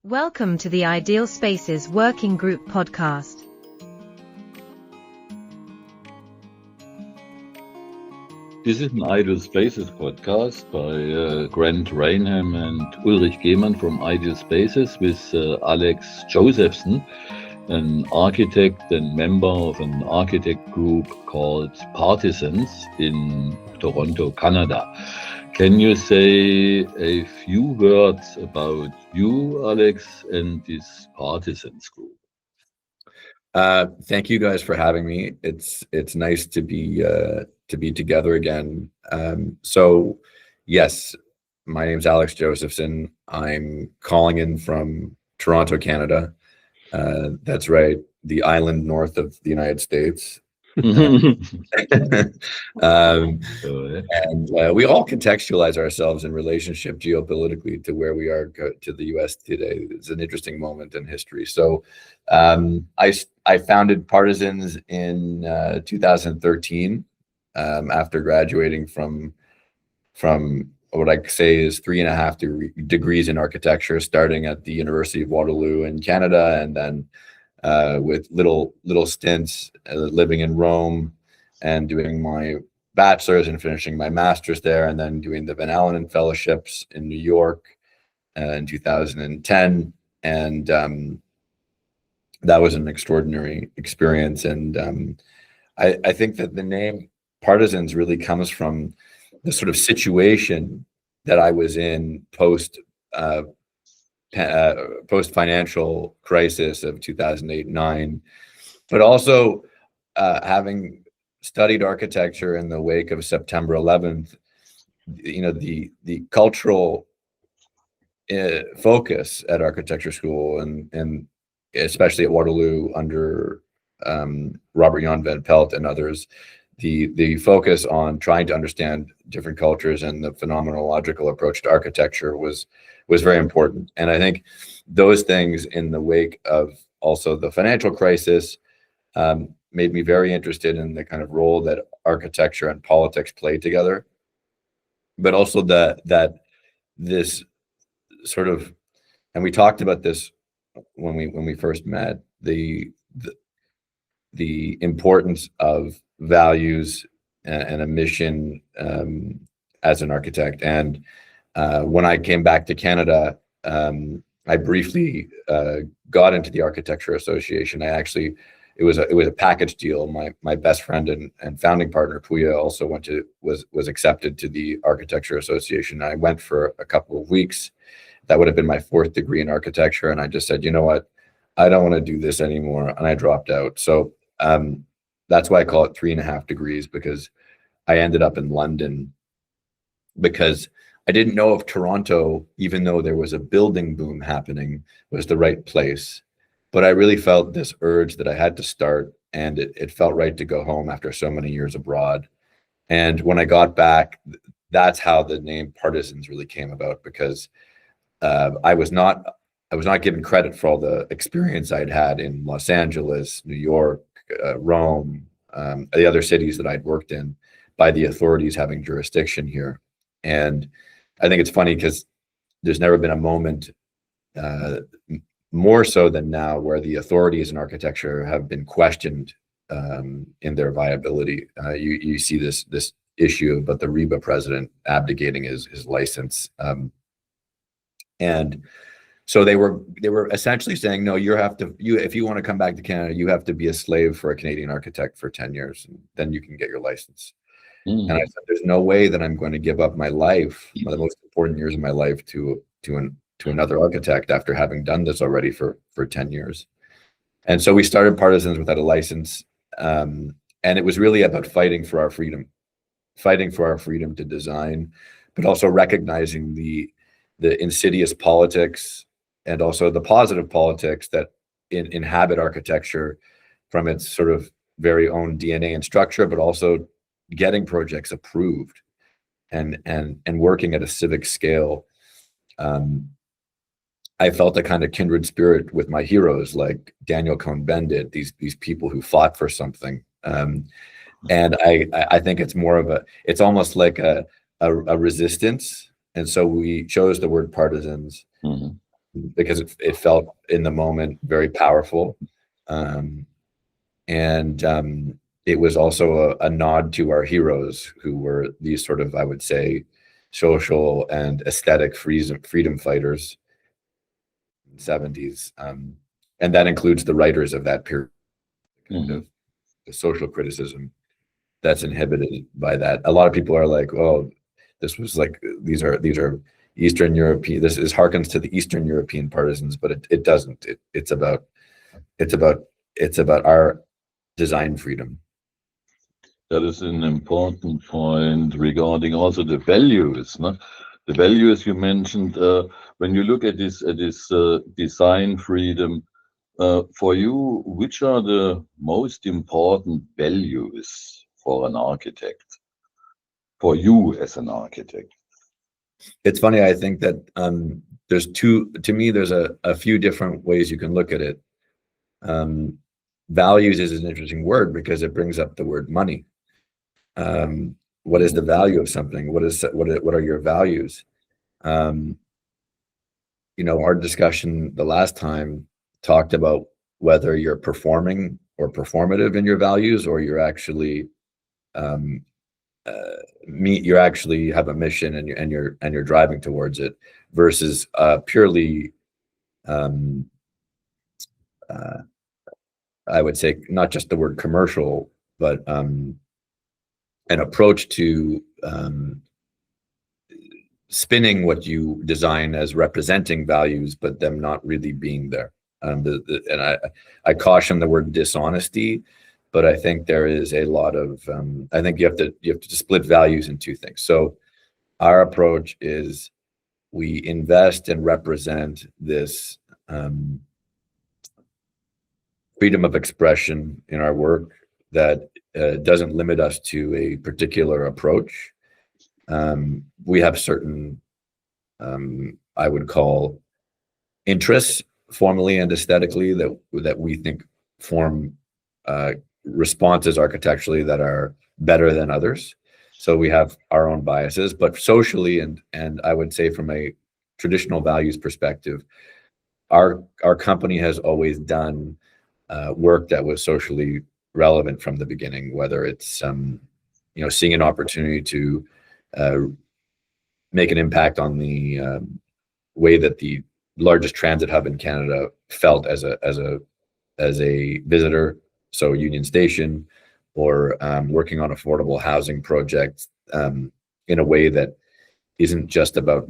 Welcome to the Ideal Spaces Working Group podcast. This is an Ideal Spaces podcast by Grant Rainham and Ulrich Gehmann from Ideal Spaces with Alex Josephson, an architect and member of an architect group called Partisans in Toronto, Canada. Can you say a few words about you, Alex, and this Partisans group? Thank you guys for having me. It's nice to be together again. So yes, my name's Alex Josephson. I'm calling in from Toronto, Canada. That's right, the island north of the United States. And we all contextualize ourselves in relationship geopolitically to where we are to the US today. It's an interesting moment in history. So I founded Partisans in 2013 after graduating from what I say is 3.5 degrees in architecture, starting at the University of Waterloo in Canada, and then with little stints living in Rome and doing my bachelor's and finishing my master's there, and then doing the Van Allen fellowships in New York in 2010. And that was an extraordinary experience. And I think that the name Partisans really comes from the sort of situation that I was in post-financial crisis of 2008-9, but also having studied architecture in the wake of September 11th, the cultural focus at architecture school and especially at Waterloo under Robert Jan van Pelt and others, the focus on trying to understand different cultures and the phenomenological approach to architecture was very important. And I think those things, in the wake of also the financial crisis, made me very interested in the kind of role that architecture and politics play together, but also that this sort of, and we talked about this when we first met, the importance of values and a mission as an architect. And when I came back to Canada, I briefly got into the Architecture Association. It was a package deal. My best friend and founding partner Puya also was accepted to the Architecture Association. I went for a couple of weeks. That would have been my 4th degree in architecture, and I just said, you know what, I don't want to do this anymore, and I dropped out. So that's why I call it 3.5 degrees, because I ended up in London, because I didn't know if Toronto, even though there was a building boom happening, was the right place. But I really felt this urge that I had to start, and it felt right to go home after so many years abroad. And when I got back, that's how the name Partisans really came about, because I was not given credit for all the experience I'd had in Los Angeles, New York, Rome, the other cities that I'd worked in, by the authorities having jurisdiction here. And I think it's funny because there's never been a moment more so than now where the authorities in architecture have been questioned in their viability. You see this issue about the REBA president abdicating his license, and so they were essentially saying, no, if you want to come back to Canada, you have to be a slave for a Canadian architect for 10 years, and then you can get your license. And I said, there's no way that I'm going to give up my life, the most important years of my life, to another architect after having done this already for 10 years. And so we started Partisans without a license. And it was really about fighting for our freedom to design, but also recognizing the insidious politics and also the positive politics that inhabit architecture from its sort of very own DNA and structure, but also getting projects approved and working at a civic scale. I felt a kind of kindred spirit with my heroes, like Daniel Cohn-Bendit, these people who fought for something. And I think it's almost like a resistance. And so we chose the word Partisans. because it felt in the moment very powerful. It was also a nod to our heroes, who were these sort of, I would say, social and aesthetic freedom fighters in the 70s. And that includes the writers of that period, kind of the social criticism that's inhibited by that. A lot of people are like, oh, this was like, these are Eastern European, this harkens to the Eastern European partisans, but it doesn't. It's about our design freedom. That is an important point regarding also the values. No? The values you mentioned, when you look at this design freedom, for you, which are the most important values for an architect? For you as an architect? It's funny, I think that there's a few different ways you can look at it. Values is an interesting word because it brings up the word money. What is the value of something? What are your values? Our discussion the last time talked about whether you're performing or performative in your values, or you're actually you actually have a mission and you're driving towards it, versus purely I would say not just the word commercial, but an approach to spinning what you design as representing values, but them not really being there. And I caution the word dishonesty, but I think there is a lot of I think you have to split values in two things. So our approach is we invest and represent this freedom of expression in our work that doesn't limit us to a particular approach. We have certain, I would call, interests formally and aesthetically that we think form responses architecturally that are better than others. So we have our own biases, but socially and I would say from a traditional values perspective, our company has always done work that was socially relevant from the beginning, whether it's seeing an opportunity to make an impact on the way that the largest transit hub in Canada felt as a visitor, so Union Station, or working on affordable housing projects in a way that isn't just about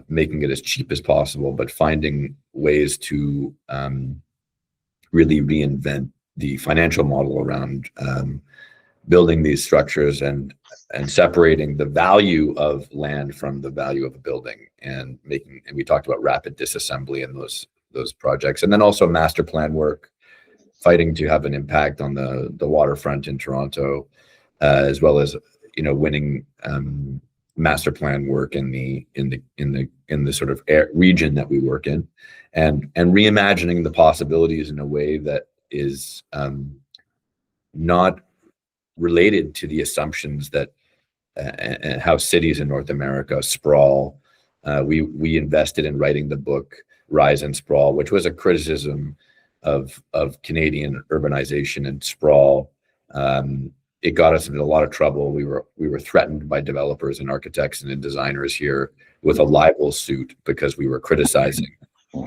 making it as cheap as possible, but finding ways to really reinvent the financial model around building these structures and separating the value of land from the value of a building, and we talked about rapid disassembly in those projects, and then also master plan work, fighting to have an impact on the waterfront in Toronto, as well as winning master plan work in the sort of region that we work in, and reimagining the possibilities in a way that is not related to the assumptions that and how cities in North America sprawl. We invested in writing the book Rise and Sprawl, which was a criticism of Canadian urbanization and sprawl. It got us into a lot of trouble. We were threatened by developers and architects and designers here with a libel suit because we were criticizing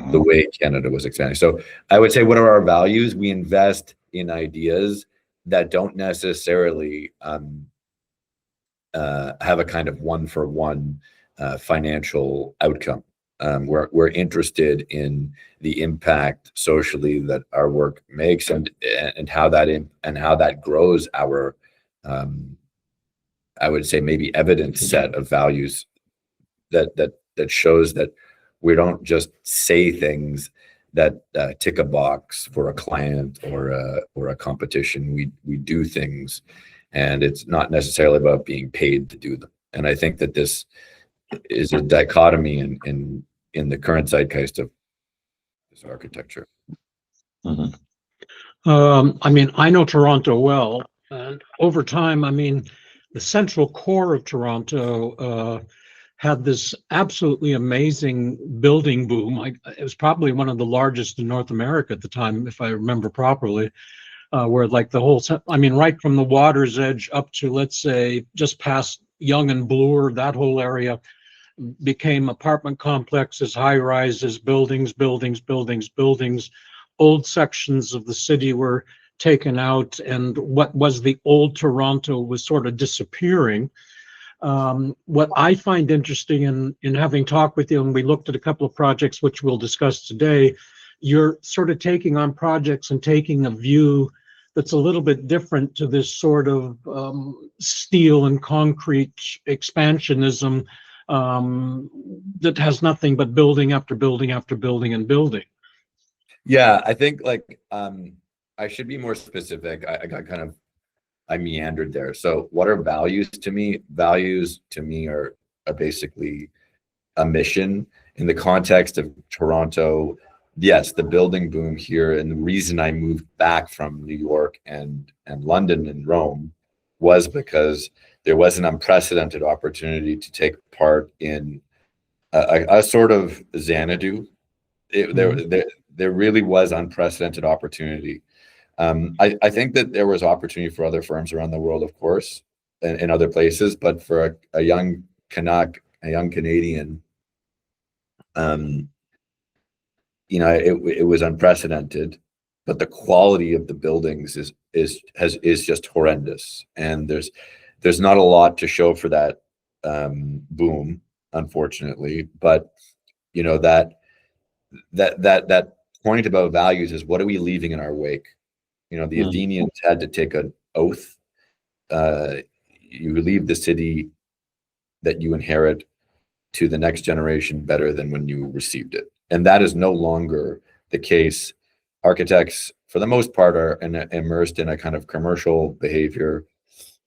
the way Canada was expanding. So I would say, what are our values? We invest in ideas that don't necessarily have a kind of one-for-one financial outcome. We're interested in the impact socially that our work makes, and how that grows our I would say maybe evidence set of values that shows that we don't just say things that tick a box for a client or a competition. We do things, and it's not necessarily about being paid to do them. And I think that this is a dichotomy in the current zeitgeist of this architecture. I mean, I know Toronto well, and over time, I mean, the central core of Toronto had this absolutely amazing building boom. It was probably one of the largest in North America at the time, if I remember properly, where like the whole, I mean, right from the water's edge up to, let's say, just past Yonge and Bloor, that whole area became apartment complexes, high rises, buildings, buildings, buildings, buildings. Old sections of the city were taken out, and what was the old Toronto was sort of disappearing. What I find interesting in having talked with you, and we looked at a couple of projects which we'll discuss today, you're sort of taking on projects and taking a view that's a little bit different to this sort of steel and concrete expansionism that has nothing but building after building after building and building. Yeah, I think like I should be more specific. I meandered there. So what are values to me? Values to me are basically a mission. In the context of Toronto, yes, the building boom here, and the reason I moved back from New York and London and Rome was because there was an unprecedented opportunity to take part in a sort of Xanadu. There really was unprecedented opportunity. I think that there was opportunity for other firms around the world, of course, and in other places, but for a young Canuck, a young Canadian, it was unprecedented. But the quality of the buildings is just horrendous, and there's not a lot to show for that boom, unfortunately. But that point about values is, what are we leaving in our wake? The Athenians had to take an oath. You leave the city that you inherit to the next generation better than when you received it. And that is no longer the case. Architects, for the most part, are immersed in a kind of commercial behavior.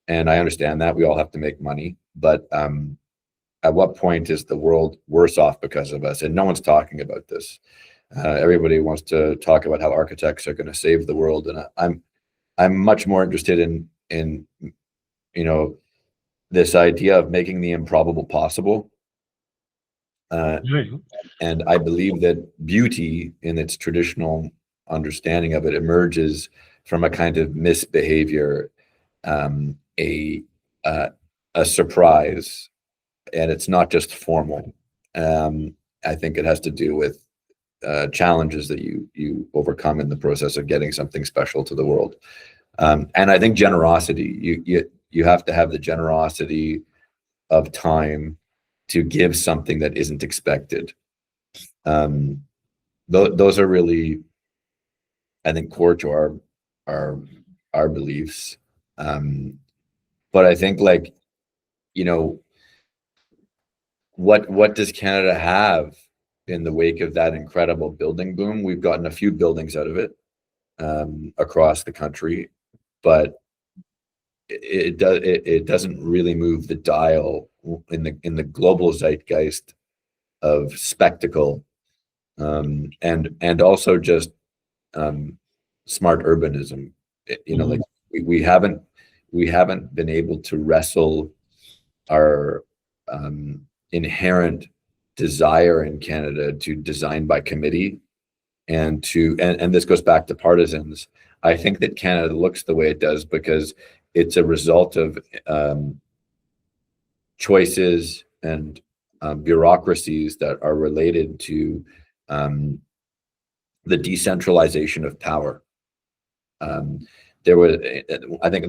And I understand that we all have to make money. But at what point is the world worse off because of us? And no one's talking about this. Everybody wants to talk about how architects are going to save the world, and I'm much more interested in this idea of making the improbable possible. And I believe that beauty, in its traditional understanding of it, emerges from a kind of misbehavior, a surprise, and it's not just formal. I think it has to do with challenges that you overcome in the process of getting something special to the world. And I think generosity, you have to have the generosity of time to give something that isn't expected. Those are really, I think, core to our beliefs. But I think, like, what does Canada have in the wake of that incredible building boom? We've gotten a few buildings out of it across the country, but it doesn't really move the dial in the global zeitgeist of spectacle, and also just smart urbanism. Like we haven't been able to wrestle our inherent desire in Canada to design by committee, and this goes back to Partisans. I think that Canada looks the way it does because it's a result of choices and bureaucracies that are related to the decentralization of power. There was, I think,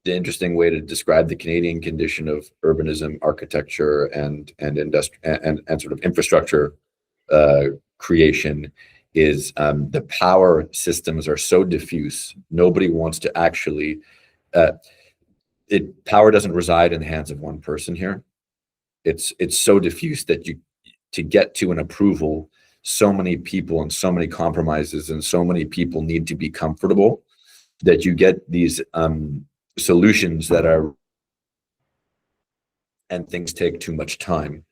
the interesting way to describe the Canadian condition of urbanism, architecture, and sort of infrastructure creation is the power systems are so diffuse. Nobody wants to actually. Power doesn't reside in the hands of one person here. It's so diffuse that to get to an approval, so many people and so many compromises and so many people need to be comfortable that you get these solutions and things take too much time.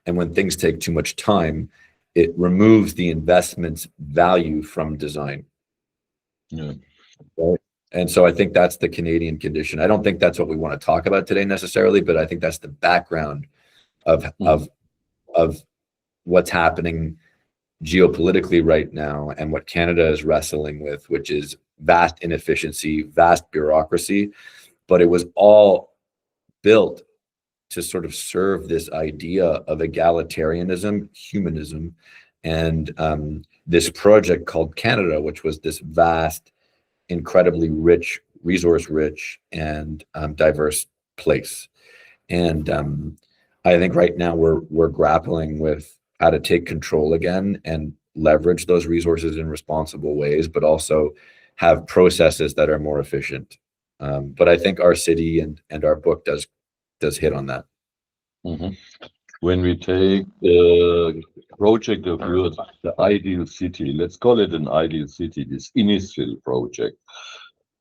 And when things take too much time, it removes the investment's value from design. Yeah. Right? And so I think that's the Canadian condition. I don't think that's what we want to talk about today necessarily, but I think that's the background of what's happening geopolitically right now and what Canada is wrestling with, which is vast inefficiency, vast bureaucracy, but it was all built to sort of serve this idea of egalitarianism, humanism, and this project called Canada, which was this vast, incredibly rich, resource-rich, and diverse place. And I think right now we're grappling with how to take control again and leverage those resources in responsible ways, but also have processes that are more efficient. But I think our city and our book does hit on that. Mhm. When we take the project of yours, the ideal city, let's call it an ideal city, this Innisfil project,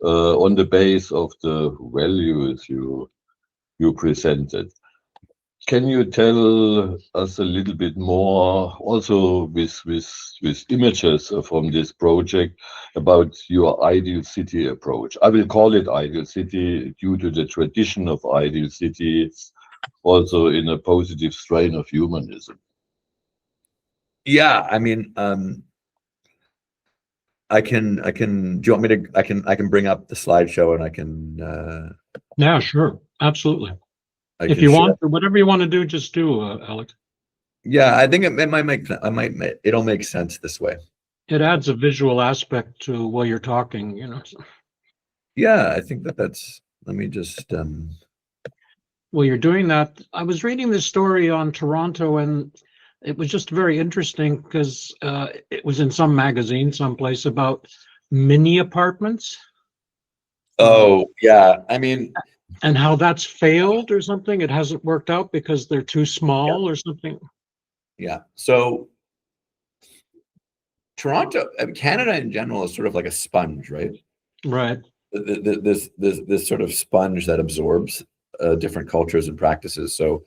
on the base of the values you presented. Can you tell us a little bit more, also with images from this project, about your ideal city approach? I will call it ideal city due to the tradition of ideal cities, also in a positive strain of humanism. Yeah, I mean, I can. Do you want me to? I can bring up the slideshow and I can. Yeah, sure. Absolutely. I If can you share. want, whatever you want to do, just do, Alex. Yeah, I think it might make. It'll make sense this way. It adds a visual aspect to while you're talking, you know. Yeah, I think that's. Let me just. While you're doing that, I was reading this story on Toronto, and it was just very interesting because it was in some magazine someplace about mini apartments. Oh yeah, I mean. And how that's failed or something. It hasn't worked out because they're too small Yeah. or something. Yeah. So Toronto, Canada in general is sort of like a sponge, right? Right. This sort of sponge that absorbs different cultures and practices. So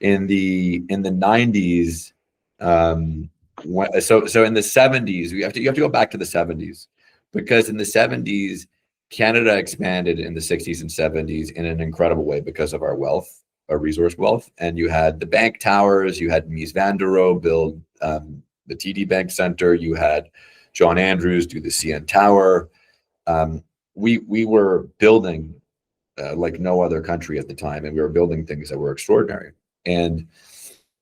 in the 90s, so in the 70s, you have to go back to the 70s, because in the 70s Canada expanded in the 60s and 70s in an incredible way because of our wealth, our resource wealth. And you had the bank towers, you had Mies van der Rohe build the TD Bank Center, you had John Andrews do the CN Tower. We were building like no other country at the time, and we were building things that were extraordinary. And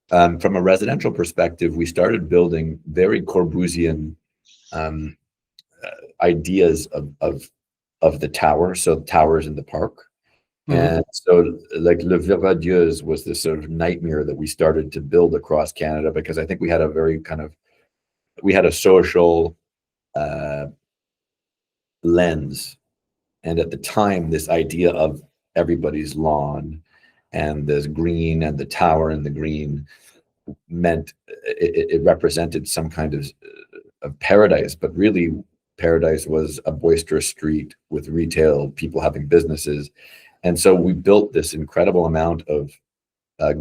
from a residential perspective, we started building very Corbusian ideas of the tower, so towers in the park. And so like Le Viradieuse was this sort of nightmare that we started to build across Canada, because I think we had a very we had a social lens. And at the time, this idea of everybody's lawn and this green and the tower and the green meant it represented some kind of paradise, but really paradise was a boisterous street with retail, people having businesses. And so we built this incredible amount of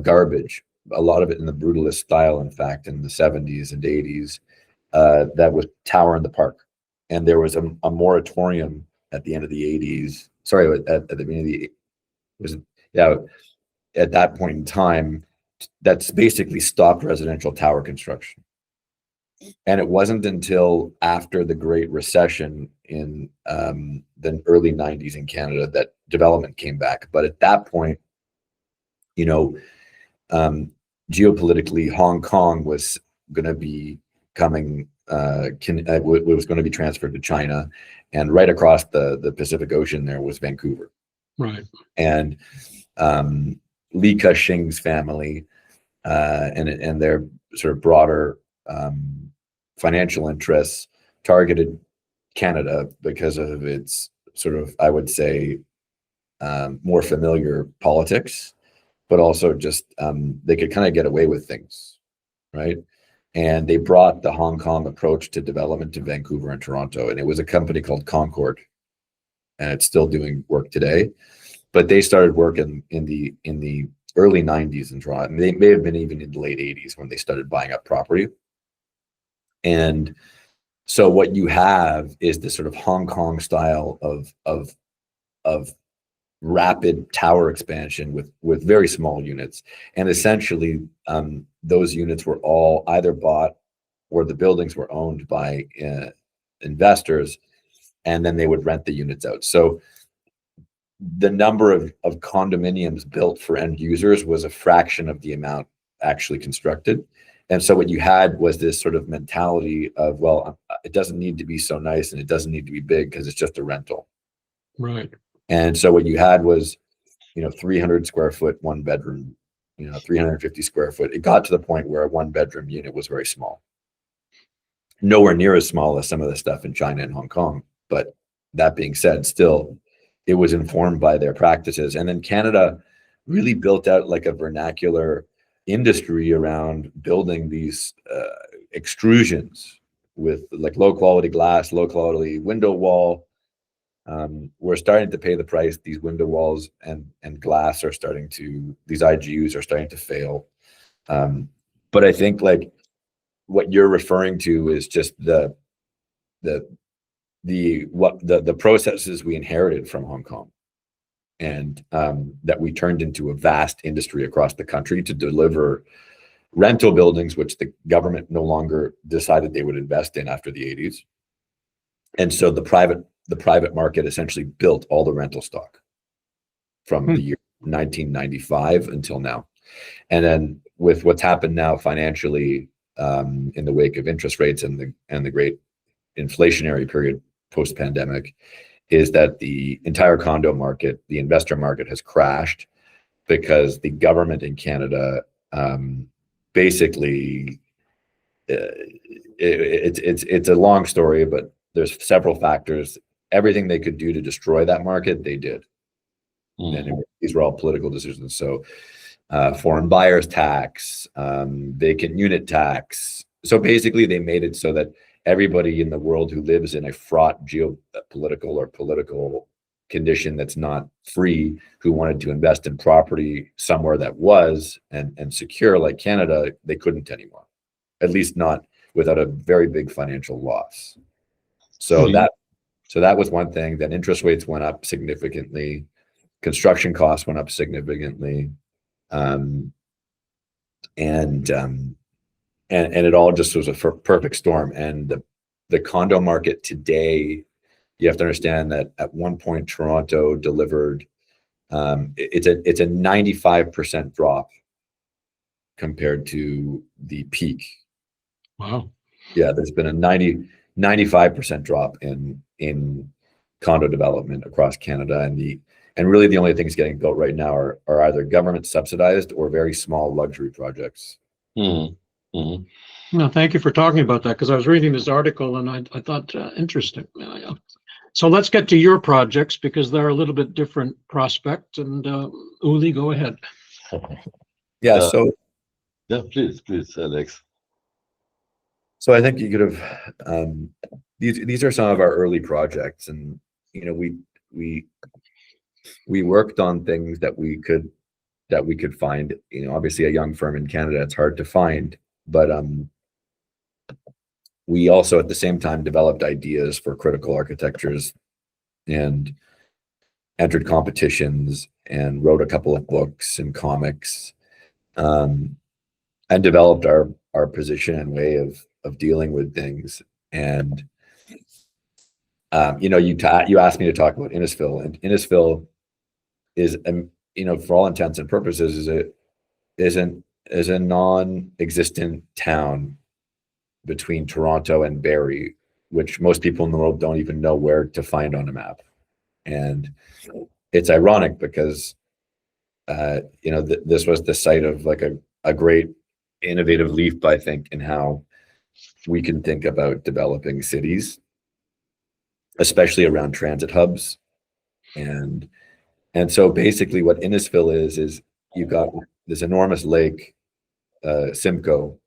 garbage, a lot of it in the brutalist style, in fact, in the 70s and 80s, that was tower in the park. And there was a moratorium at the end of the 80s. Sorry, at the beginning of the was yeah, at that point in time, that's basically stopped residential tower construction. And it wasn't until after the Great Recession in the early 90s in Canada that development came back. But at that point, you know, geopolitically, Hong Kong was going to be coming, was going to be transferred to China, and right across the Pacific Ocean there was Vancouver. Right. And Li Ka-shing's family and their sort of broader financial interests targeted Canada because of its sort of, I would say, more familiar politics, but also just they could kind of get away with things, right? And they brought the Hong Kong approach to development to Vancouver and Toronto, and it was a company called Concord, and it's still doing work today. But they started working in the early 90s in Toronto, and they may have been even in the late 80s when they started buying up property. And so what you have is this sort of Hong Kong style of rapid tower expansion with very small units. And essentially, those units were all either bought or the buildings were owned by investors, and then they would rent the units out. So the number of condominiums built for end users was a fraction of the amount actually constructed. And so what you had was this sort of mentality of, well, it doesn't need to be so nice and it doesn't need to be big because it's just a rental. Right. And so what you had was, 300 square foot, one bedroom, 350 square foot. It got to the point where a one bedroom unit was very small. Nowhere near as small as some of the stuff in China and Hong Kong. But that being said, still, it was informed by their practices. And then Canada really built out like a vernacular industry around building these extrusions with like low quality glass, low quality window wall. We're starting to pay the price. These window walls and glass are starting to, these IGUs are starting to fail. But I think like what you're referring to is just the processes we inherited from Hong Kong, and that we turned into a vast industry across the country to deliver rental buildings, which the government no longer decided they would invest in after the 80s. And so the private market essentially built all the rental stock from the year 1995 until now. And then with what's happened now financially, in the wake of interest rates and the great inflationary period post-pandemic, is that the entire condo market, the investor market, has crashed because the government in Canada basically, it's a long story, but there's several factors. Everything they could do to destroy that market, they did. And these were all political decisions. So foreign buyers tax, vacant unit tax. So basically they made it so that everybody in the world who lives in a fraught geopolitical or political condition that's not free, who wanted to invest in property somewhere that was and secure like Canada, they couldn't anymore, at least not without a very big financial loss. So that was one thing. Then interest rates went up significantly, construction costs went up significantly, and it all just was a perfect storm. And the condo market today, you have to understand that at one point Toronto delivered, it's a 95% drop compared to the peak. Wow. Yeah, there's been a 95% drop in condo development across Canada, and really the only things getting built right now are either government subsidized or very small luxury projects. No, thank you for talking about that, because I was reading this article and I thought interesting. So let's get to your projects, because they're a little bit different prospect. And Uli, go ahead. Yeah. Yeah, please, Alex. So I think you could have. These are some of our early projects, and we worked on things that we could find. Obviously, a young firm in Canada, it's hard to find, but we also at the same time developed ideas for critical architectures and entered competitions and wrote a couple of books and comics, and developed our position and way of dealing with things. And you asked me to talk about Innisfil, and Innisfil is for all intents and purposes is a non-existent town between Toronto and Barrie, which most people in the world don't even know where to find on a map. And it's ironic because this was the site of like a great innovative leap, I think, in how we can think about developing cities, especially around transit hubs. And so basically what Innisfil is you've got this enormous lake, Simcoe,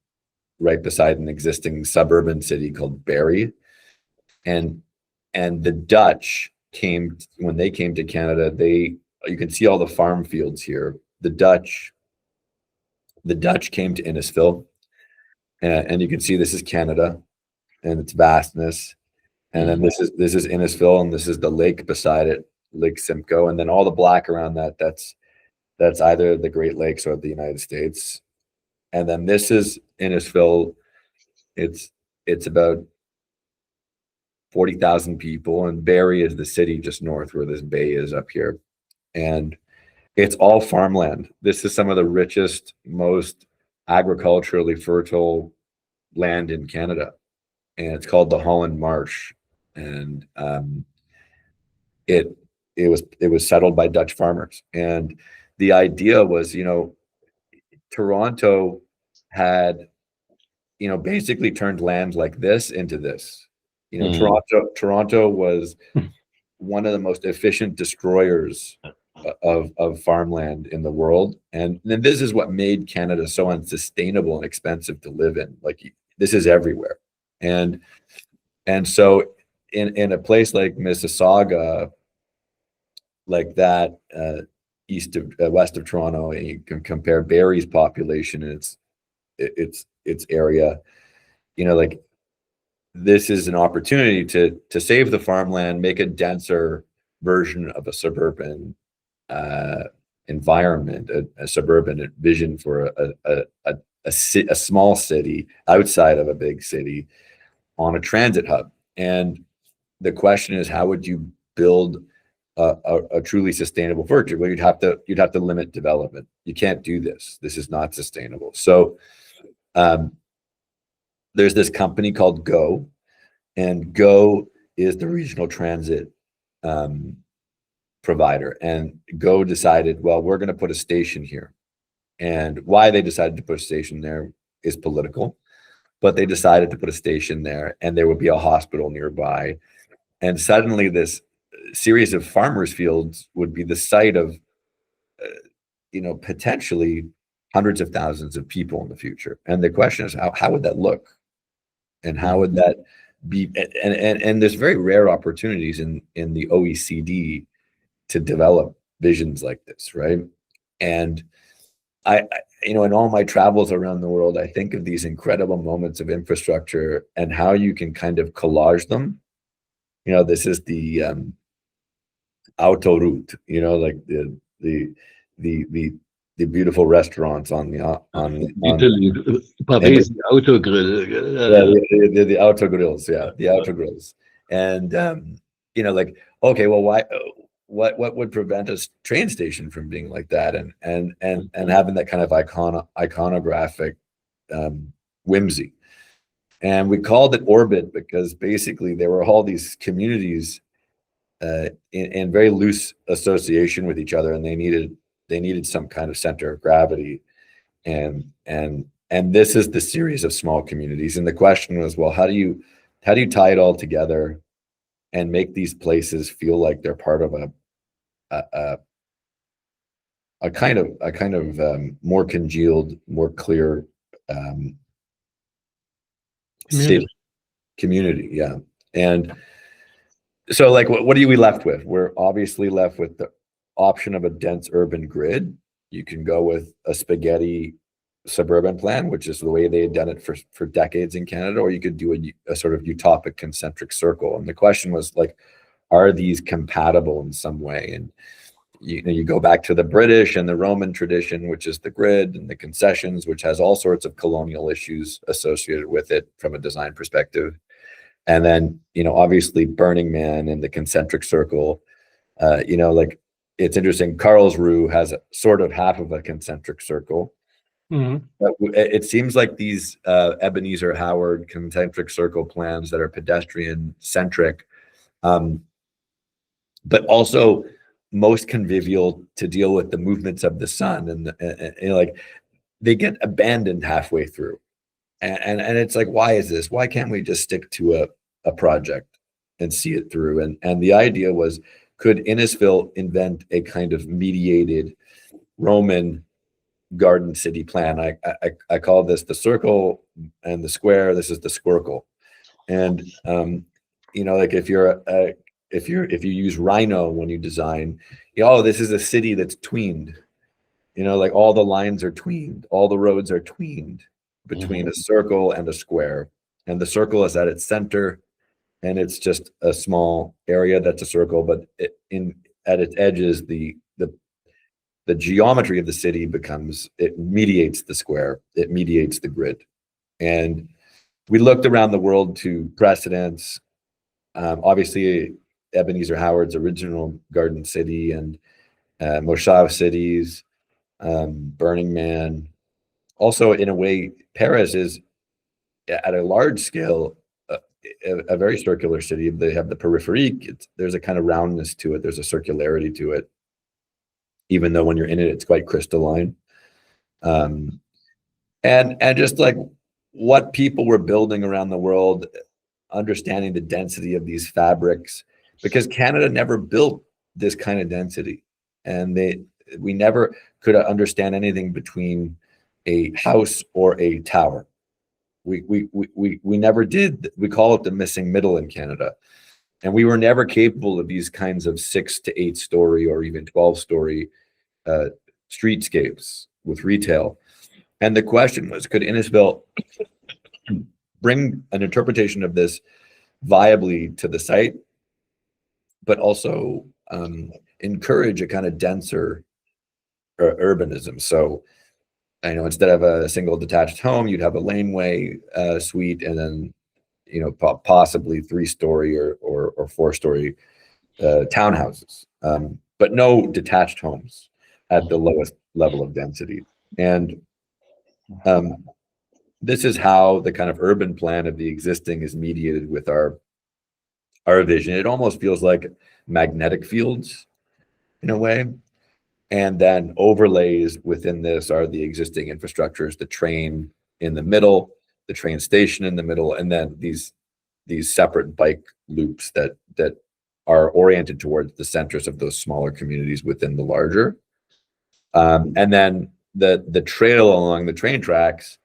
right beside an existing suburban city called Barrie. And the Dutch when they came to Canada, you can see all the farm fields here. The Dutch came to Innisfil, and you can see this is Canada and its vastness. And then this is Innisfil, and this is the lake beside it. Lake Simcoe, and then all the black around that, that's either the Great Lakes or the United States. And then this is Innisfil. It's about 40,000 people, and Barrie is the city just north where this bay is up here. And it's all farmland. This is some of the richest, most agriculturally fertile land in Canada. And it's called the Holland Marsh. And it was settled by Dutch farmers. And the idea was, Toronto had, basically turned land like this into this. Toronto was one of the most efficient destroyers of farmland in the world, and then this is what made Canada so unsustainable and expensive to live in. Like, this is everywhere, and so in a place like Mississauga, like that, west of Toronto, and you can compare Barrie's population and its area, like, this is an opportunity to save the farmland, make a denser version of a suburban environment, a suburban vision for a small city outside of a big city on a transit hub. And the question is, how would you build a truly sustainable future? Well, you'd have to limit development. You can't do this. This is not sustainable. So there's this company called GO, and GO is the regional transit provider. And GO decided, well, we're going to put a station here. And why they decided to put a station there is political, but they decided to put a station there, and there would be a hospital nearby. And suddenly this series of farmers' fields would be the site of, potentially hundreds of thousands of people in the future. And the question is, how would that look? And how would that be? And there's very rare opportunities in the OECD to develop visions like this, right? And I in all my travels around the world, I think of these incredible moments of infrastructure and how you can kind of collage them. This is the autoroute, like the beautiful restaurants on Italy, Paris, Autogrill. The auto grills, the auto grills. And like, okay, well, why? What would prevent a train station from being like that, and having that kind of iconographic whimsy? And we called it Orbit because basically there were all these communities in very loose association with each other, and they needed some kind of center of gravity, and this is the series of small communities. And the question was, well, how do you tie it all together and make these places feel like they're part of a kind of more congealed, more clear community, yeah. And so, like, what are we left with? We're obviously left with the option of a dense urban grid. You can go with a spaghetti suburban plan, which is the way they had done it for decades in Canada, or you could do a sort of utopic concentric circle. And the question was, like, are these compatible in some way? And you go back to the British and the Roman tradition, which is the grid, and the concessions, which has all sorts of colonial issues associated with it from a design perspective. And then, obviously Burning Man and the concentric circle. Like, it's interesting, Karlsruhe has sort of half of a concentric circle. Mm-hmm. But it seems like these Ebenezer Howard concentric circle plans that are pedestrian centric, but also most convivial to deal with the movements of the sun, and like, they get abandoned halfway through. And it's like, why is this? Why can't we just stick to a project and see it through? And the idea was, could Innisfil invent a kind of mediated Roman garden city plan? I call this the circle and the square. This is the squircle. And like, if you use Rhino when you design, this is a city that's tweened. Like, all the lines are tweened, all the roads are tweened between a circle and a square, and the circle is at its center, and it's just a small area that's a circle. But at its edges, the geometry of the city it mediates the square, it mediates the grid. And we looked around the world to precedents, obviously Ebenezer Howard's original Garden City and Moshav cities, Burning Man. Also, in a way, Paris is at a large scale a very circular city. They have the périphérique. There's a kind of roundness to it. There's a circularity to it, even though when you're in it, it's quite crystalline. And just like what people were building around the world, understanding the density of these fabrics, because Canada never built this kind of density, and we never could understand anything between a house or a tower. We never did. We call it the missing middle in Canada, and we were never capable of these kinds of 6 to 8 story or even 12-story streetscapes with retail. And the question was, could Innisfil bring an interpretation of this viably to the site, but also encourage a kind of denser urbanism? So, I know instead of a single detached home, you'd have a laneway suite, and then possibly 3-story or 4-story townhouses, but no detached homes at the lowest level of density. And this is how the kind of urban plan of the existing is mediated with our vision. It almost feels like magnetic fields in a way. And then overlays within this are the existing infrastructures, the train in the middle, the train station in the middle, and then these separate bike loops that are oriented towards the centers of those smaller communities within the larger. And then the trail along the train tracks,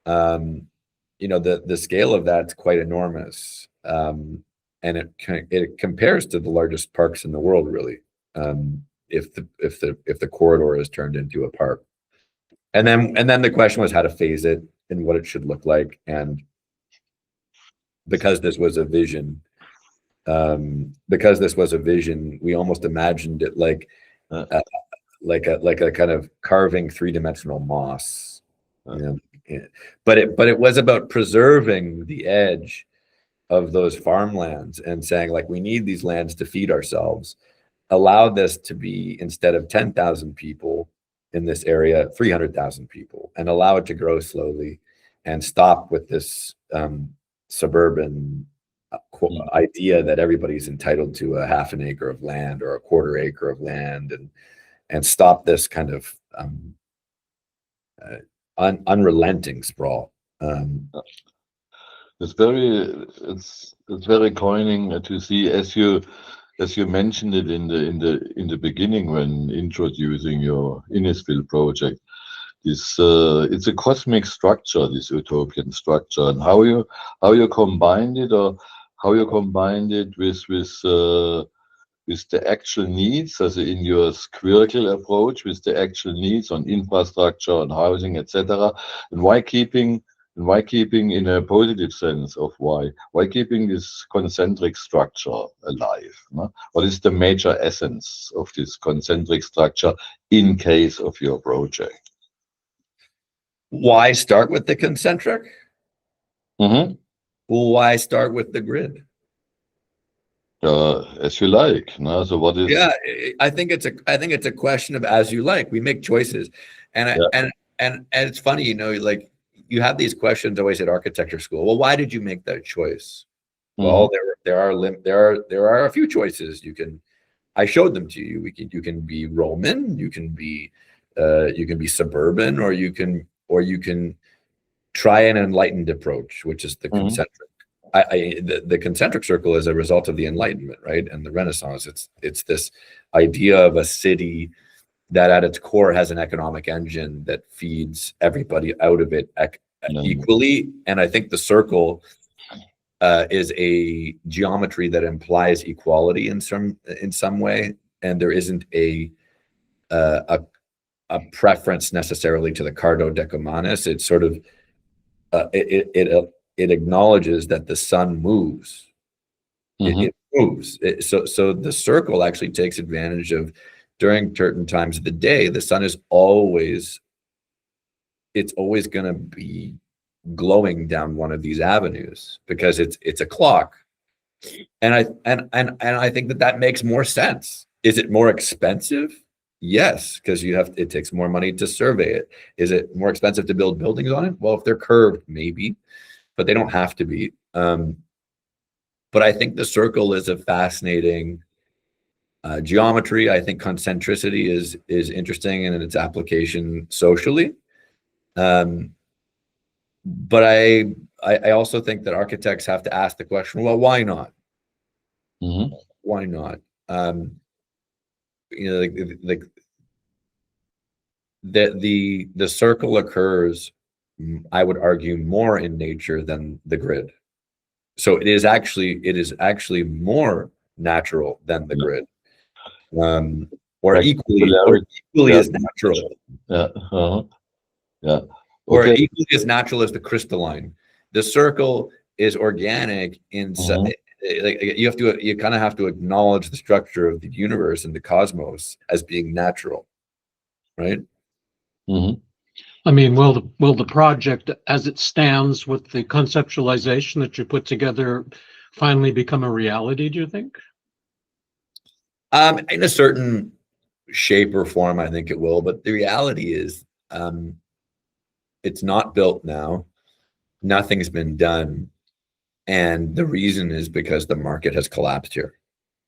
the scale of that's quite enormous, and it compares to the largest parks in the world, really. If the corridor is turned into a park, and then the question was how to phase it and what it should look like. And because this was a vision, we almost imagined it like a kind of carving 3-dimensional moss. But it was about preserving the edge of those farmlands and saying, like, we need these lands to feed ourselves. Allow this to be, instead of 10,000 people in this area, 300,000 people, and allow it to grow slowly, and stop with this suburban idea that everybody's entitled to a half an acre of land or a quarter acre of land, and stop this kind of unrelenting sprawl. It's very coining to see, as you mentioned it in the beginning when introducing your Innisfil project. This it's a cosmic structure, this utopian structure, and how you combined it, or how you combined it with the actual needs, as in your spherical approach, with the actual needs on infrastructure, on housing, etc. And why keeping in a positive sense of why keeping this concentric structure alive? No? What is the major essence of this concentric structure in case of your project? Why start with the concentric? Mm-hmm. Why start with the grid? As you like. No? So what is? Yeah, I think it's a question of as you like. We make choices, and it's funny, like, you have these questions always at architecture school. Well, why did you make that choice? Mm-hmm. Well, there are a few choices. I showed them to you. You can be Roman, you can be suburban, or you can try an enlightened approach, which is the concentric. The concentric circle is a result of the Enlightenment, right? And the Renaissance. It's this idea of a city that at its core has an economic engine that feeds everybody out of it equally. And I think the circle is a geometry that implies equality in some way, and there isn't a preference necessarily to the cardo decumanus. It's sort of it acknowledges that the sun moves, It moves. So the circle actually takes advantage of, during certain times of the day, the sun is always going to be glowing down one of these avenues because it's a clock. And I think that makes more sense. Is it more expensive? Yes, because it takes more money to survey it. Is it more expensive to build buildings on it? Well, if they're curved, maybe, but they don't have to be. But I think the circle is a fascinating geometry. I think concentricity is interesting in its application socially. But I also think that architects have to ask the question, well, why not? Why not? Like the circle occurs, I would argue, more in nature than the grid. So it is actually more natural than the grid, or equally as natural. Yeah. Or equally as natural as the crystalline. The circle is organic in you kind of have to acknowledge the structure of the universe and the cosmos as being natural, right? I mean, will the project as it stands with the conceptualization that you put together finally become a reality, do you think? In a certain shape or form, I think it will, but the reality is it's not built now. Nothing's been done. And the reason is because the market has collapsed here.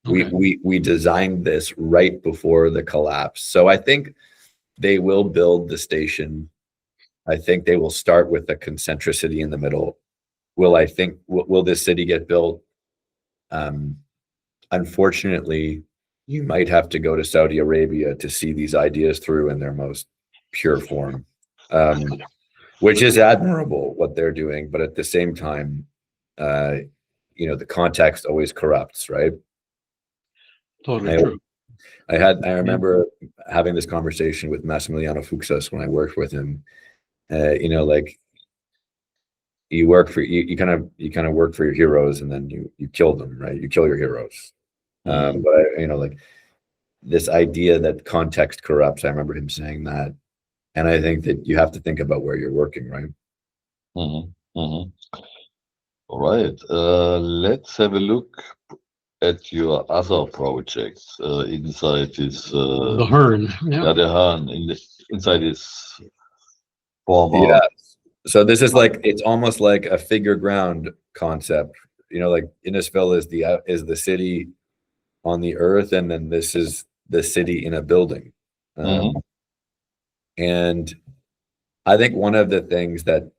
Okay. We designed this right before the collapse. So I think they will build the station. I think they will start with the concentricity in the middle. Will this city get built? Unfortunately, you might have to go to Saudi Arabia to see these ideas through in their most pure form, which is admirable what they're doing. But at the same time, the context always corrupts, right? Totally true. I remember having this conversation with Massimiliano Fuxas when I worked with him. Like you kind of work for your heroes, and then you kill them, right? You kill your heroes. But like this idea that context corrupts, I remember him saying that, and I think that you have to think about where you're working, right? All right. Let's have a look at your other projects inside this. The Hearn. Yeah, the Hearn inside this former. Yeah. So this is it's almost like a figure ground concept. Like Innisfil is the city on the earth, and then this is the city in a building. And I think one of the things that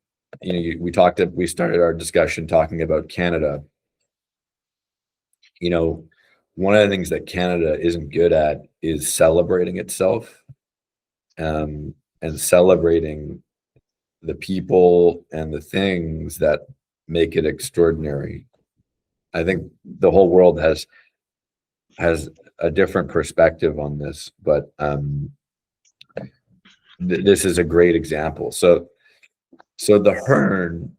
we started our discussion talking about Canada. One of the things that Canada isn't good at is celebrating itself, and celebrating the people and the things that make it extraordinary. I think the whole world has a different perspective on this, but this is a great example. So the Hearn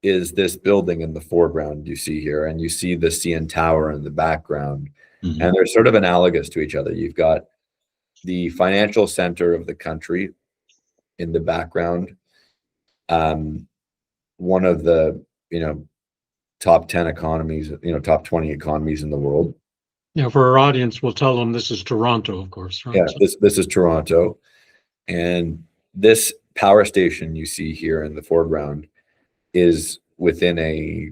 is this building in the foreground you see here, and you see the CN Tower in the background, and they're sort of analogous to each other. You've got the financial center of the country in the background, one of the top 10 economies, top 20 economies in the world. Yeah, for our audience, we'll tell them this is Toronto, of course. Right? Yeah, this is Toronto, and this power station you see here in the foreground is within a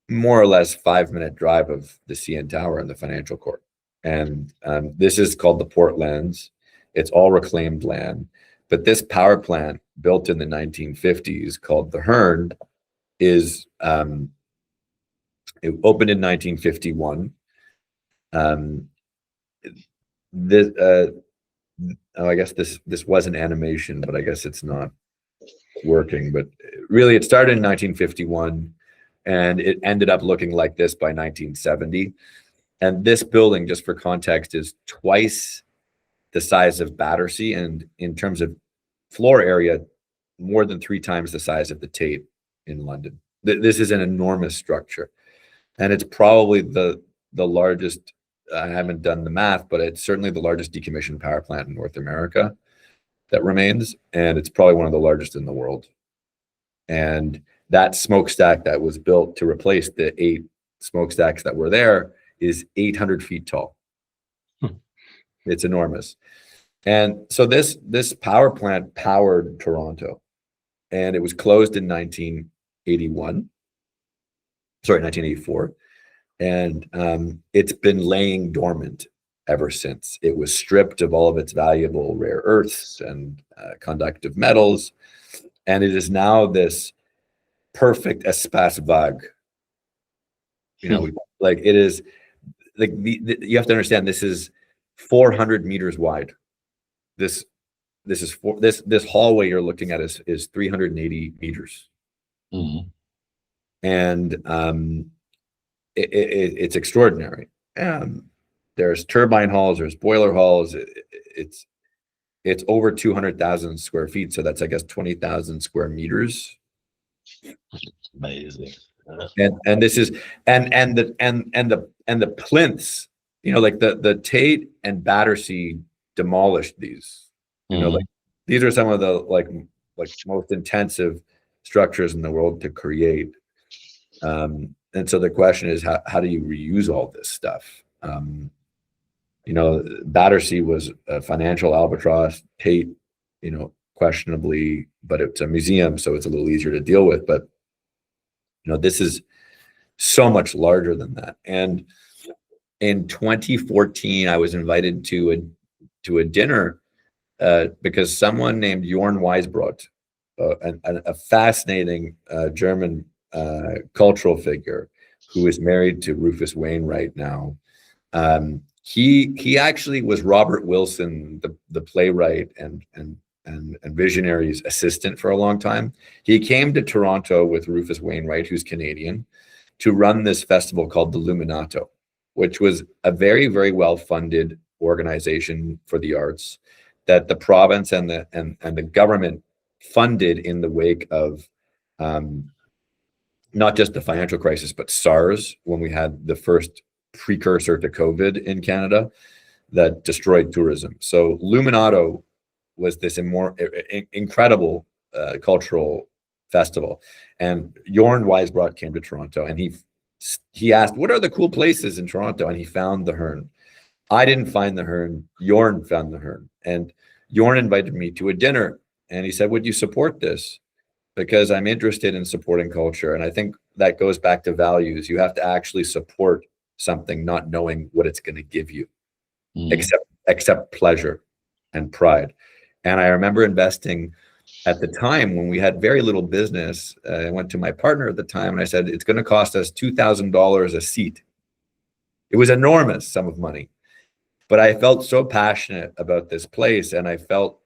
more or less 5-minute drive of the CN Tower and the financial court. And this is called the Portlands. It's all reclaimed land. But this power plant built in the 1950s called the Hearn it opened in 1951. I guess this was an animation, but I guess it's not working. But really, it started in 1951, and it ended up looking like this by 1970. And this building, just for context, is twice the size of Battersea, and in terms of floor area, more than 3 times the size of the Tate in London. This is an enormous structure. and it's probably the largest. I haven't done the math, but it's certainly the largest decommissioned power plant in North America that remains, and it's probably one of the largest in the world. And that smokestack that was built to replace the 8 smokestacks that were there is 800 feet tall. It's enormous. And so this power plant powered Toronto, and it was closed in 1984. And it's been laying dormant ever since. It was stripped of all of its valuable rare earths and conductive metals, and it is now this perfect espace vague. You know, like it is like you have to understand, this is 400 meters wide. This hallway you're looking at is 380 meters. Mm-hmm. And it's extraordinary. There's turbine halls, there's boiler halls. It's over 200,000 square feet, so that's, I guess, 20,000 square meters. Amazing. And this is and the plinths, you know, like the Tate and Battersea demolished these. You know, like these are some of the like most intensive structures in the world to create. And so the question is, how do you reuse all this stuff? You know, Battersea was a financial albatross. Tate, you know, questionably, but it's a museum, so it's a little easier to deal with. But, you know, this is so much larger than that. And in 2014, I was invited to a dinner because someone named Jorn Weisbrot, a fascinating German cultural figure who is married to Rufus Wainwright now. He actually was Robert Wilson, the playwright and Visionary's assistant for a long time. He came to Toronto with Rufus Wainwright, who's Canadian, to run this festival called the Luminato, which was a very, very well-funded organization for the arts that the province and the government funded in the wake of not just the financial crisis, but SARS, when we had the first precursor to COVID in Canada that destroyed tourism. So Luminato was this incredible cultural festival. And Jorn Weisbrot came to Toronto, and he asked, what are the cool places in Toronto? And he found the Hearn. I didn't find the Hearn. Jorn found the Hearn. And Jorn invited me to a dinner, and he said, would you support this? Because I'm interested in supporting culture. And I think that goes back to values. You have to actually support something, not knowing what it's going to give you, except pleasure and pride. And I remember investing at the time when we had very little business. I went to my partner at the time and I said, it's going to cost us $2,000 a seat. It was an enormous sum of money, but I felt so passionate about this place, and I felt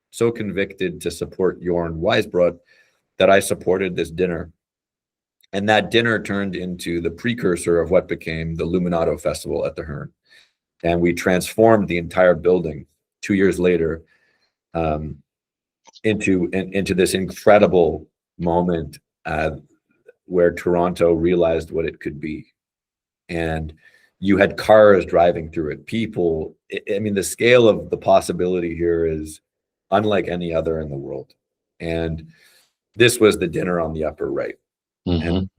so convicted to support Jorn Weisbrot that I supported this dinner. And that dinner turned into the precursor of what became the Luminato Festival at the Hearn. And we transformed the entire building 2 years later into this incredible moment where Toronto realized what it could be. And you had cars driving through it, people. I mean, the scale of the possibility here is unlike any other in the world. And this was the dinner on the upper right. And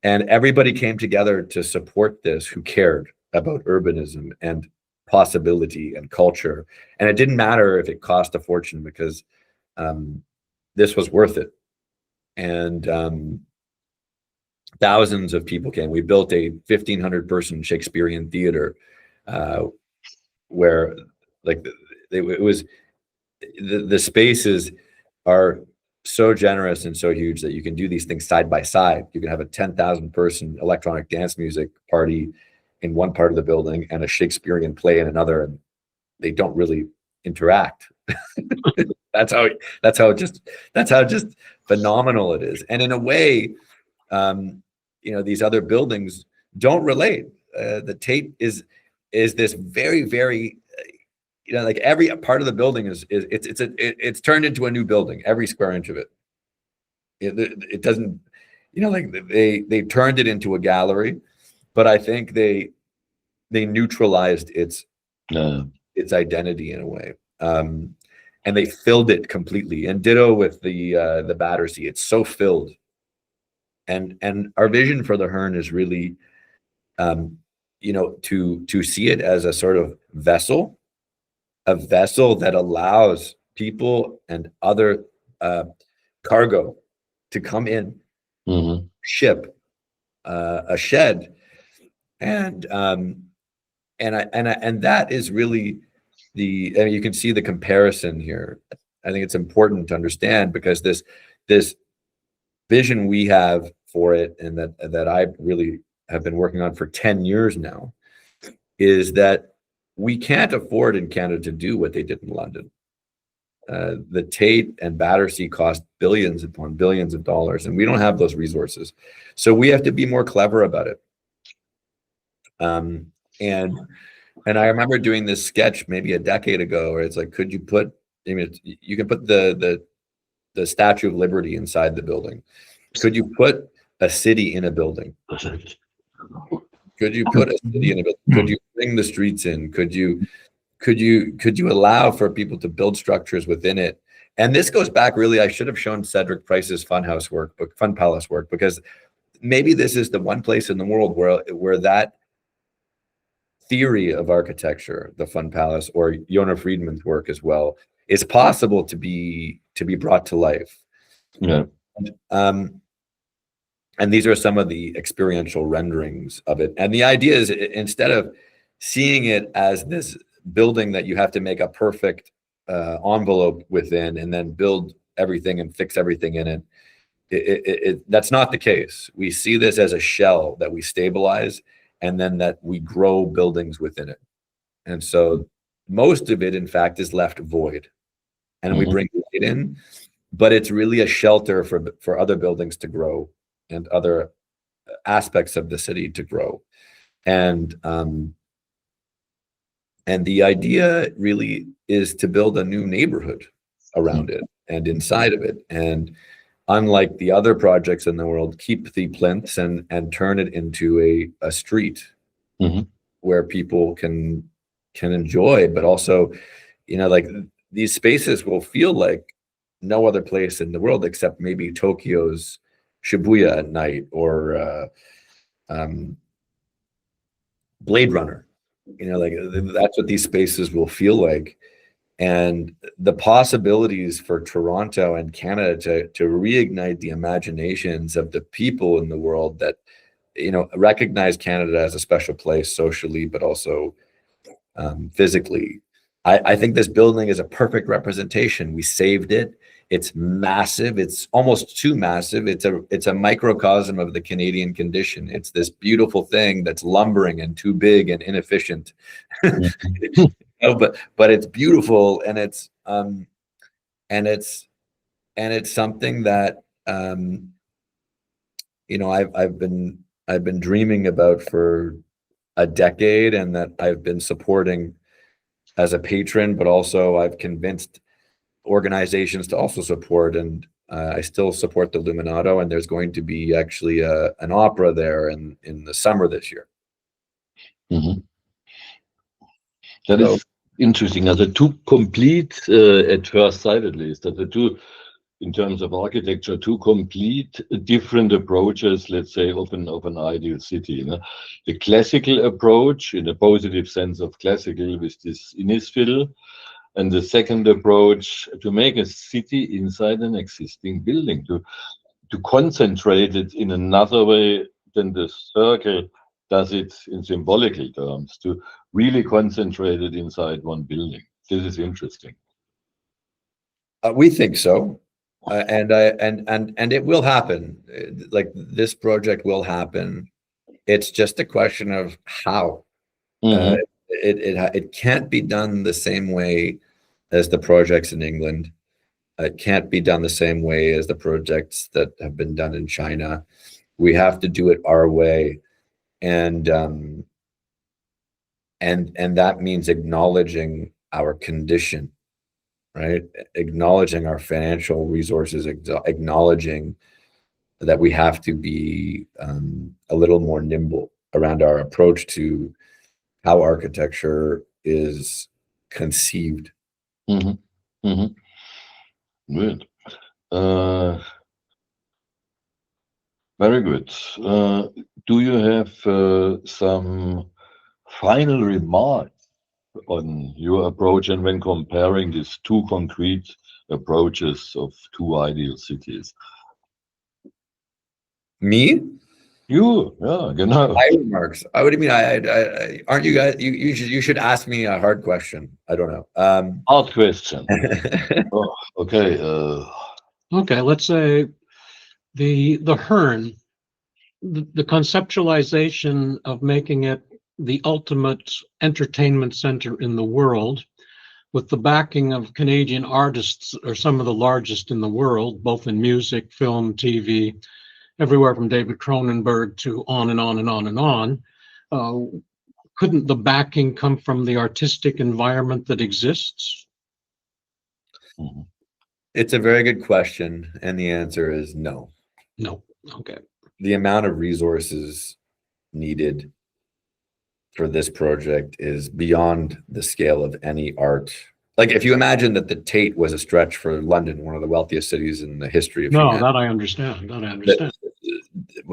everybody came together to support this who cared about urbanism and possibility and culture. And it didn't matter if it cost a fortune, because this was worth it. And thousands of people came. We built a 1,500 person Shakespearean theater where it was the spaces are so generous and so huge that you can do these things side by side. You can have a 10,000 person electronic dance music party in one part of the building and a Shakespearean play in another, and they don't really interact. That's how just phenomenal it is. And in a way, you know, these other buildings don't relate. The Tate is this very, very, you know, like every part of the building it's turned into a new building, every square inch of it. It doesn't, like they turned it into a gallery, but I think they neutralized its identity in a way. And they filled it completely. And ditto with the Battersea. It's so filled. And our vision for the Hearn is really, to see it as a sort of vessel that allows people and other cargo to come in, ship, a shed, and that is really you can see the comparison here. I think it's important to understand, because this vision we have for it, and that I really have been working on for 10 years now, is that we can't afford in Canada to do what they did in London. The Tate and Battersea cost billions upon billions of dollars, and we don't have those resources. So we have to be more clever about it. And I remember doing this sketch maybe a decade ago, where it's like, could you put, you can put the Statue of Liberty inside the building. Could you put a city in a building? Could you put a city in a building? Could you bring the streets in? Could you allow for people to build structures within it? And this goes back, really, I should have shown Cedric Price's Fun Palace work, because maybe this is the one place in the world where that theory of architecture, the Fun Palace, or Yona Friedman's work as well, is possible to be brought to life. Yeah. And these are some of the experiential renderings of it. And the idea is, instead of seeing it as this building that you have to make a perfect envelope within and then build everything and fix everything in it, that's not the case. We see this as a shell that we stabilize, and then that we grow buildings within it. And so most of it, in fact, is left void, and we bring light in, but it's really a shelter for other buildings to grow and other aspects of the city to grow. And the idea really is to build a new neighborhood around it and inside of it. And unlike the other projects in the world, keep the plinths and turn it into a street where people can enjoy, but also, like, these spaces will feel like no other place in the world except maybe Tokyo's Shibuya at night, or Blade Runner. That's what these spaces will feel like. And the possibilities for Toronto and Canada to reignite the imaginations of the people in the world that, recognize Canada as a special place socially, but also physically. I think this building is a perfect representation. We saved it. It's massive. It's almost too massive. It's a microcosm of the Canadian condition. It's this beautiful thing that's lumbering and too big and inefficient. But it's beautiful, and it's something that I've been dreaming about for a decade, and that I've been supporting as a patron, but also I've convinced organizations to also support, and I still support the Luminato, and there's going to be actually an opera there in the summer this year. That is interesting. As a two complete, at first sight at least, as a two, in terms of architecture, two complete different approaches, let's say, of an ideal city. The classical approach, in a positive sense of classical, with this Innisfil, and the second approach, to make a city inside an existing building, to concentrate it in another way than the circle does it in symbolical terms, to really concentrate it inside one building. This is interesting. We think so. And it will happen. Like, this project will happen. It's just a question of how. It can't be done the same way as the projects in England. It can't be done the same way as the projects that have been done in China. We have to do it our way, and that means acknowledging our condition. Right? Acknowledging our financial resources, acknowledging that we have to be a little more nimble around our approach to how architecture is conceived. Mm-hmm. Mm-hmm. Good. Very good. Do you have some final remarks on your approach and when comparing these two concrete approaches of two ideal cities? Me? You, yeah, genau. My remarks. What do you mean? Aren't you guys? You should ask me a hard question. I don't know. Hard question. Oh, okay. Okay, let's say the Hearn, the conceptualization of making it the ultimate entertainment center in the world, with the backing of Canadian artists, are some of the largest in the world, both in music, film, TV, everywhere from David Cronenberg to on and on and on and on. Couldn't the backing come from the artistic environment that exists? It's a very good question, and the answer is no. No. Okay. The amount of resources needed for this project is beyond the scale of any art. Like, if you imagine that the Tate was a stretch for London, one of the wealthiest cities in the history of humanity. That I understand.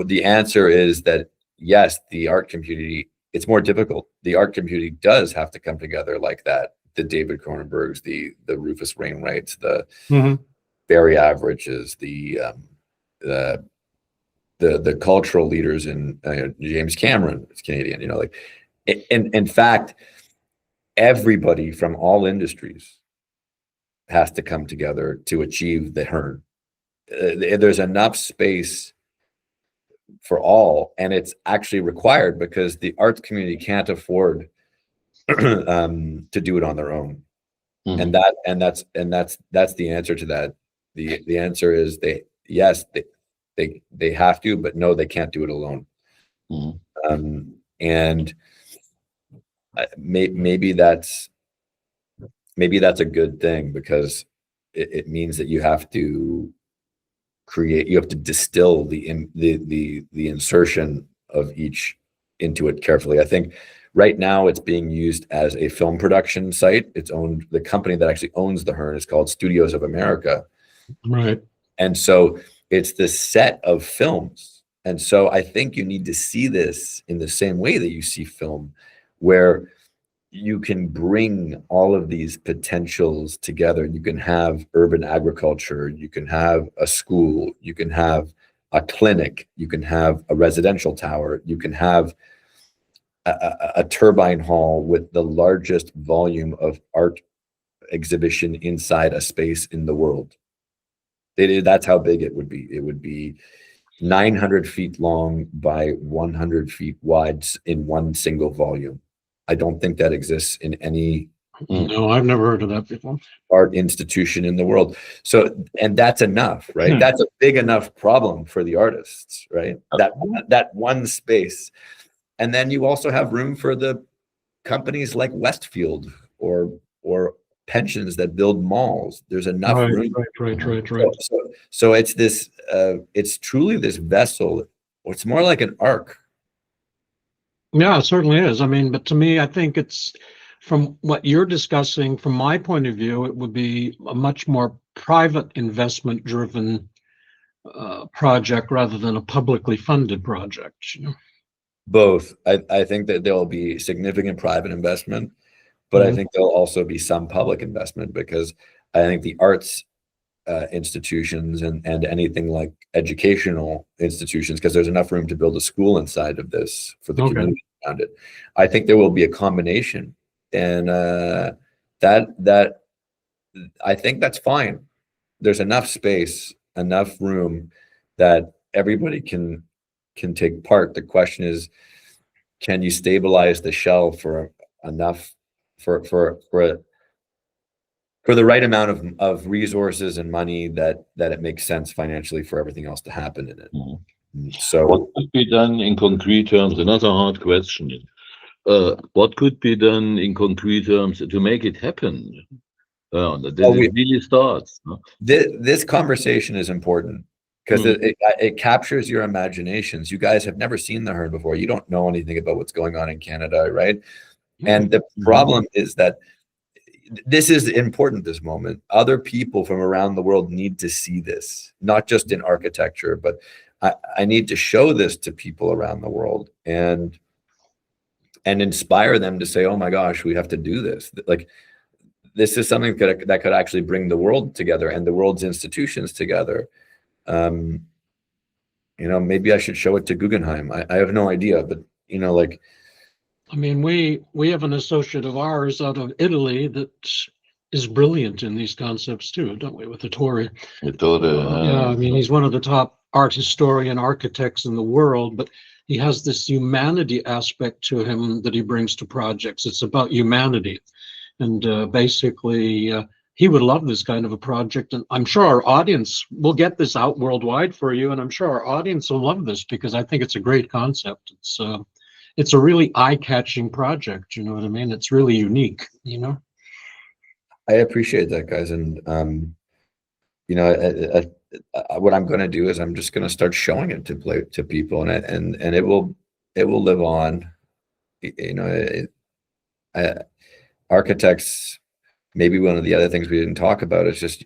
The answer is that, yes, the art community, it's more difficult. The art community does have to come together like that. The David Cronenbergs, the Rufus Wainwrights, the Barry Averages, the cultural leaders in James Cameron is Canadian, like, in fact, everybody from all industries has to come together to achieve the Hearn. There's enough space for all, and it's actually required because the arts community can't afford to do it on their own. And that's the answer to that. The answer is they have to, but no, they can't do it alone. And maybe that's a good thing, because it means that you have to distill the insertion of each into it carefully. I think right now it's being used as a film production site. The company that actually owns the Hearn is called Studios of America. Right. And so it's this set of films. And so I think you need to see this in the same way that you see film, where you can bring all of these potentials together. You can have urban agriculture, you can have a school, you can have a clinic, you can have a residential tower, you can have a turbine hall with the largest volume of art exhibition inside a space in the world. That's how big it would be. It would be 900 feet long by 100 feet wide in one single volume. I don't think that exists in any No, I've never heard of that before. art institution in the world. So, and that's enough, right? That's a big enough problem for the artists, right? That one space. And then you also have room for the companies like Westfield or pensions that build malls. There's enough room. Right. So it's this, it's truly this vessel. It's more like an ark. Yeah, it certainly is. I mean, but to me, I think it's, from what you're discussing, from my point of view, it would be a much more private investment driven project rather than a publicly funded project. Both. I think that there will be significant private investment, but I think there'll also be some public investment, because I think the arts institutions and anything like educational institutions, because there's enough room to build a school inside of this for the community around it. I think there will be a combination, and that I think that's fine. There's enough space, enough room that everybody can take part. The question is, can you stabilize the shell for enough for the right amount of resources and money that it makes sense financially for everything else to happen in it. So what could be done in concrete terms? Another hard question. What could be done in concrete terms to make it happen? That it really starts. This conversation is important, because it captures your imaginations. You guys have never seen the Hearn before. You don't know anything about what's going on in Canada, right? And the problem is that this is important, this moment. Other people from around the world need to see this, not just in architecture, but I need to show this to people around the world and inspire them to say, oh my gosh, we have to do this. Like, this is something that could actually bring the world together and the world's institutions together. You know, maybe I should show it to Guggenheim. I have no idea, but you know, like, I mean, we have an associate of ours out of Italy that is brilliant in these concepts too, don't we, with Ettore? Yeah, I mean, he's one of the top art historian architects in the world, but he has this humanity aspect to him that he brings to projects. It's about humanity. And basically, he would love this kind of a project. And I'm sure our audience will get this out worldwide for you. And I'm sure our audience will love this because I think it's a great concept. It's a really eye-catching project. You know what I mean? It's really unique, you know? I appreciate that, guys. And, you know, what I'm going to do is I'm just going to start showing it to people, and it will live on. You know, architects, maybe one of the other things we didn't talk about is just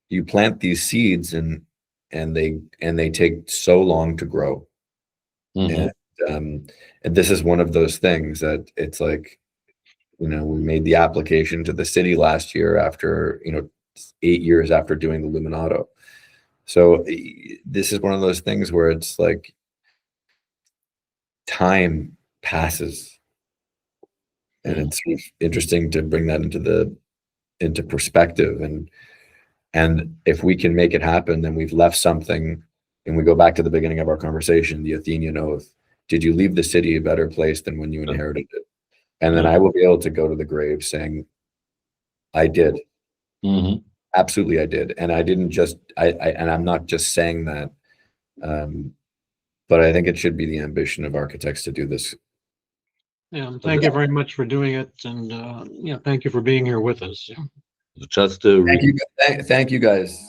you plant these seeds and they take so long to grow. And this is one of those things that it's like, you know, we made the application to the city last year after, you know, 8 years after doing the Luminato. So this is one of those things where it's like time passes, and it's interesting to bring that into perspective. And if we can make it happen, then we've left something. And we go back to the beginning of our conversation, the Athenian oath. Did you leave the city a better place than when you inherited it? And then I will be able to go to the grave saying, I did. Absolutely, I did. And I didn't just, and I'm not just saying that, but I think it should be the ambition of architects to do this. Yeah, thank you very much for doing it. And yeah, thank you for being here with us. Just thank you guys.